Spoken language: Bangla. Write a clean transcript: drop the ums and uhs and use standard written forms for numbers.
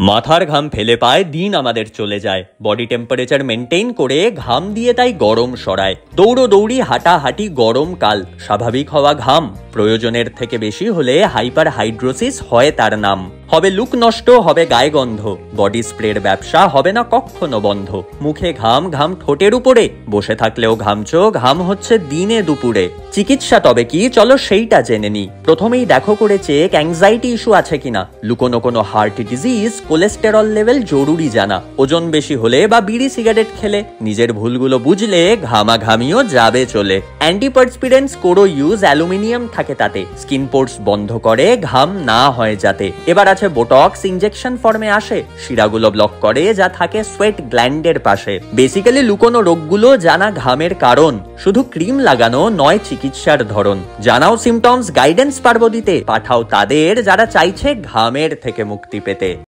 মাথার ঘাম ফেলে পায় দিন আমাদের চলে যায়। বডি টেম্পারেচার মেনটেন করে ঘাম দিয়ে তাই গরম সরায়। দৌড়ি হাঁটাহাঁটি গরম কাল, স্বাভাবিক হওয়া ঘাম প্রয়োজনের থেকে বেশি হলে হাইপার হাইড্রোসিস হয় তার নাম। হবে লুক নষ্ট, হবে গায়ে গন্ধ, বডি স্প্রের ব্যবসা হবে না কখনো বন্ধ। মুখে ঘাম, ঘাম ঠোঁটের উপরে, বসে থাকলেও ঘামছো, ঘাম হচ্ছে দিনে দুপুরে। চিকিৎসা তবে কি, চলো সেইটা জেনে নি। প্রথমেই দেখো করে চেক অ্যাংজাইটি ইস্যু আছে কিনা, লুকোনো কোনো হার্ট ডিজিজ, কোলেস্টেরল লেভেল জরুরি জানা, ওজন বেশি হলে বা বিড়ি সিগারেট খেলে, নিজের ভুলগুলো বুঝলে ঘামাঘামিও যাবে চলে। অ্যান্টিপারস্পিরেন্টস করো ইউজ, অ্যালুমিনিয়াম থাকে তাতে, স্কিন পোর্স বন্ধ করে ঘাম না হয় যাতে। এবার আছে বোটক্স, ইনজেকশন ফর্মে আসে, শিরাগুলো ব্লক করে যা থাকে সোয়েট গ্ল্যান্ডের পাশে। বেসিক্যালি লুকোনো রোগগুলো জানা ঘামের কারণ, শুধু ক্রিম লাগানো নয় চিকিৎসার ধরন। জানাও সিমটমস, গাইডেন্স পারবো দিতে, পাঠাও তাদের যারা চাইছে ঘামের থেকে মুক্তি পেতে।